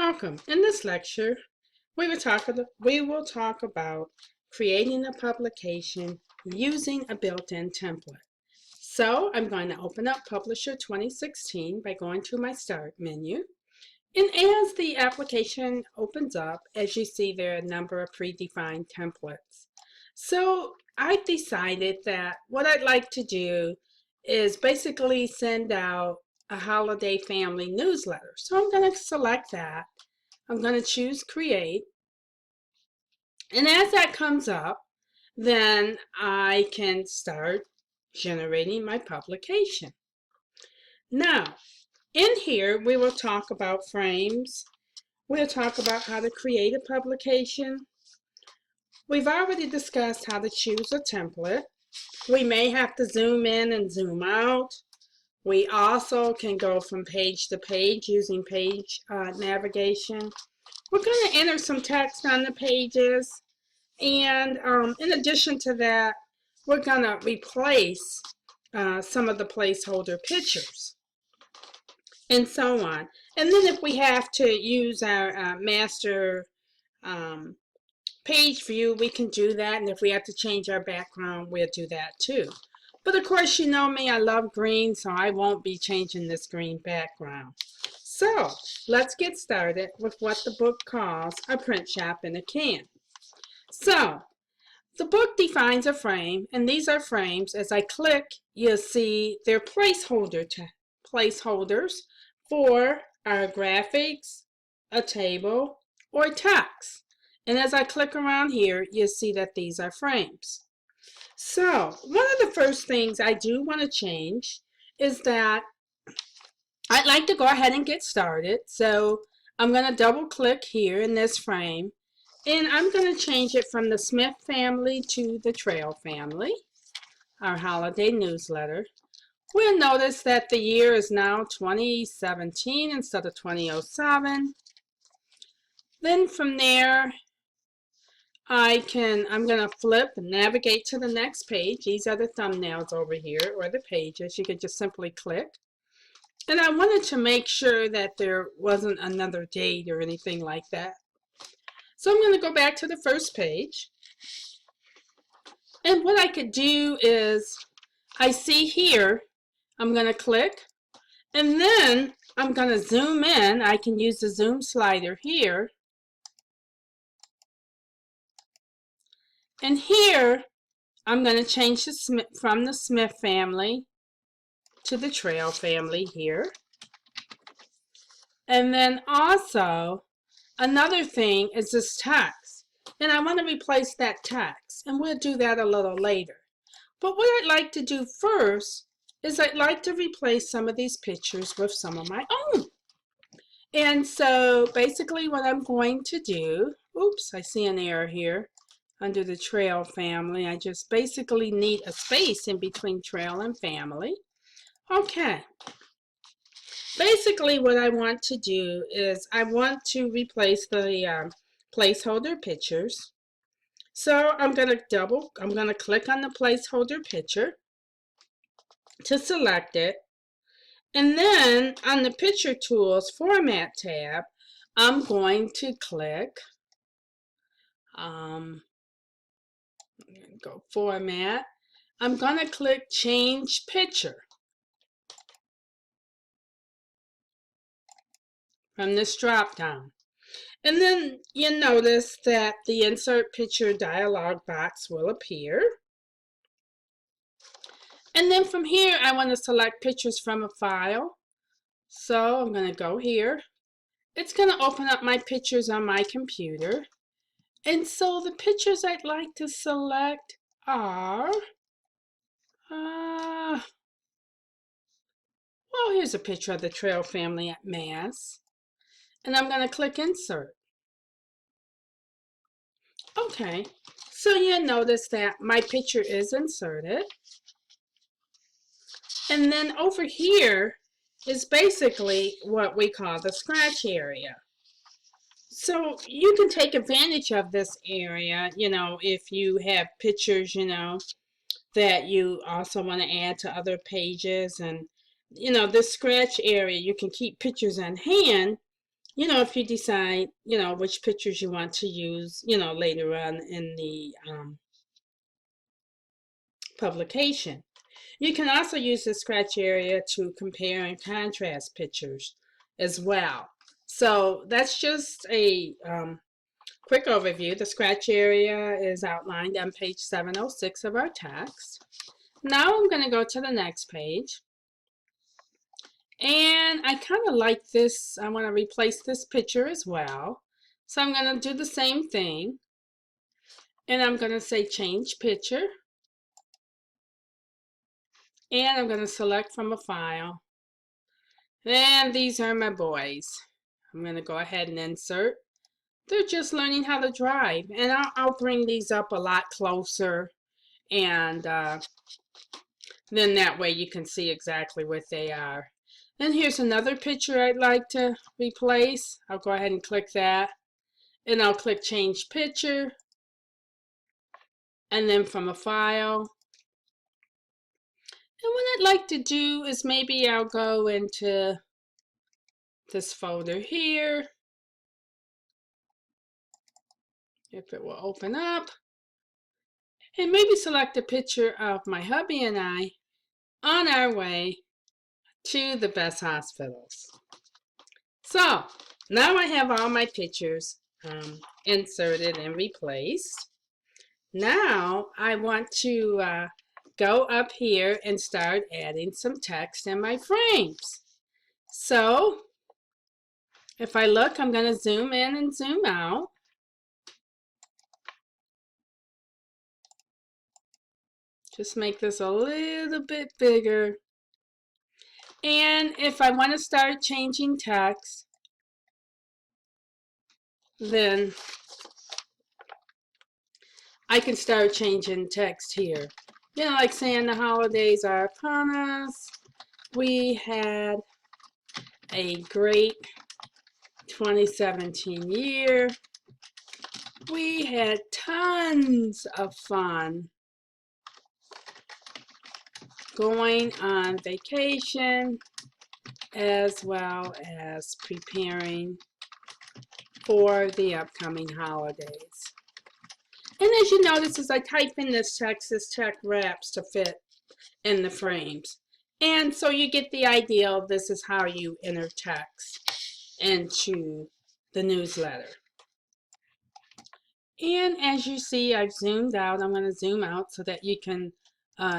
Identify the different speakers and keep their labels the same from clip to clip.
Speaker 1: Welcome. In this lecture, we will talk about creating a publication using a built-in template. So I'm going to open up Publisher 2016 by going to my Start menu. And as the application opens up, as you see, there are a number of predefined templates. So I decided that what I'd like to do is basically send out a holiday family newsletter. So I'm going to select that. I'm going to choose Create. And as that comes up, then I can start generating my publication. Now, in here, we will talk about frames. We'll talk about how to create a publication. We've already discussed how to choose a template. We may have to zoom in and zoom out. We also can go from page to page using page navigation. We're going to enter some text on the pages. And in addition to that, we're going to replace some of the placeholder pictures and so on. And then if we have to use our master page view, we can do that. And if we have to change our background, we'll do that too. But of course, you know me, I love green, so I won't be changing this green background. So let's get started with what the book calls a print shop in a can. So the book defines a frame, and these are frames. As I click, you'll see they're placeholders for our graphics, a table, or text. And as I click around here, you'll see that these are frames. So one of the first things I do want to change is that I'd like to go ahead and get started. So I'm going to double click here in this frame, and I'm going to change it from the Smith family to the Trail family, our holiday newsletter. We'll notice that the year is now 2017 instead of 2007. Then from there, I'm going to flip and navigate to the next page. These are the thumbnails over here, or the pages. You could just simply click. And I wanted to make sure that there wasn't another date or anything like that. So I'm going to go back to the first page. And what I could do is, I see here, I'm going to click. And then I'm going to zoom in. I can use the zoom slider here. And here, I'm going to change from the Smith family to the Trail family here. And then also, another thing is this text. And I want to replace that text. And we'll do that a little later. But what I'd like to do first is I'd like to replace some of these pictures with some of my own. And so basically what I'm going to do, oops, I see an error here. Under the Trail family, I just basically need a space in between Trail and family. Okay. Basically what I want to do is I want to replace the placeholder pictures. So I'm going to click on the placeholder picture to select it. And then on the Picture Tools Format tab, I'm going to click go Format. I'm going to click Change Picture from this drop down. And then you notice that the Insert Picture dialog box will appear. And then from here, I want to select pictures from a file. So I'm going to go here. It's going to open up my pictures on my computer. And so the pictures I'd like to select are, well, here's a picture of the Trail family at Mass. And I'm going to click Insert. Okay, so you notice that my picture is inserted. And then over here is basically what we call the scratch area. So you can take advantage of this area, you know, if you have pictures, you know, that you also want to add to other pages. And, you know, this scratch area, you can keep pictures on hand if you decide, which pictures you want to use, later on in the publication. You can also use the scratch area to compare and contrast pictures as well. So that's just a quick overview. The scratch area is outlined on page 706 of our text. Now I'm going to go to the next page. And I kind of like this. I want to replace this picture as well. So I'm going to do the same thing. And I'm going to say change picture. And I'm going to select from a file. And these are my boys. I'm going to go ahead and insert. They're just learning how to drive. And I'll bring these up a lot closer. And then that way you can see exactly what they are. And here's another picture I'd like to replace. I'll go ahead and click that. And I'll click change picture. And then from a file. And what I'd like to do is maybe I'll go into this folder here. If it will open up. And maybe select a picture of my hubby and I on our way to the best hospitals. So now I have all my pictures inserted and replaced. Now I want to go up here and start adding some text in my frames. So if I look, I'm going to zoom in and zoom out. Just make this a little bit bigger. And if I want to start changing text, then I can start changing text here. Like saying the holidays are upon us. We had a great 2017 year. We had tons of fun going on vacation as well as preparing for the upcoming holidays. And as you notice, as I type in this text wraps to fit in the frames. And so you get the idea of this is how you enter text into the newsletter. And as you see, I've zoomed out. I'm going to zoom out so that you can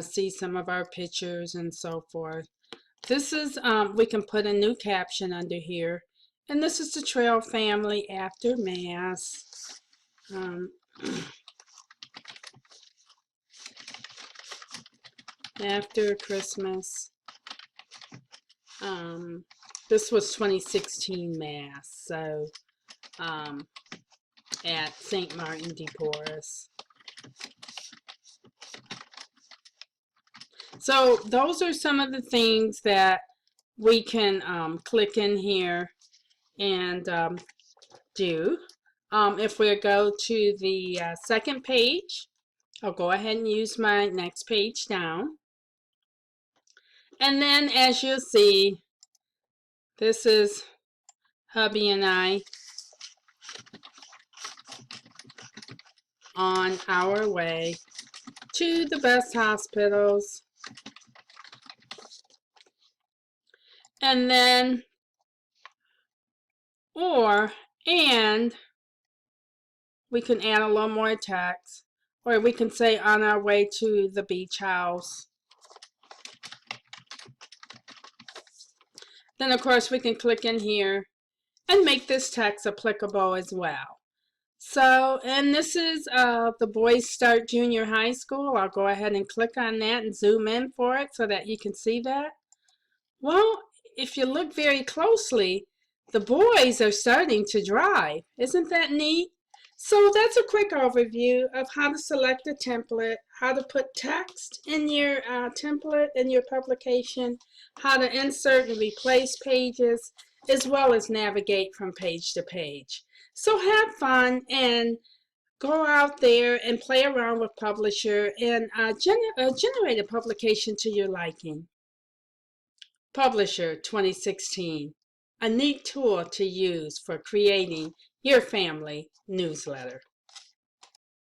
Speaker 1: see some of our pictures and so forth. This is, we can put a new caption under here. And this is the Trail family after Mass. After Christmas. This was 2016 Mass. So, at St. Martin de Porres. So those are some of the things that we can click in here and do. If we go to the second page, I'll go ahead and use my next page down. And then as you'll see, this is hubby and I on our way to the best hospitals. And then, and we can add a little more text, or we can say on our way to the beach house. Then of course we can click in here and make this text applicable as well. So, and this is the Boys Start Junior High School. I'll go ahead and click on that and zoom in for it so that you can see that. Well, if you look very closely, the boys are starting to drive. Isn't that neat? So that's a quick overview of how to select a template, how to put text in your template in your publication, how to insert and replace pages, as well as navigate from page to page. So have fun and go out there and play around with Publisher and generate a publication to your liking. Publisher 2016. a neat tool to use for creating your family newsletter.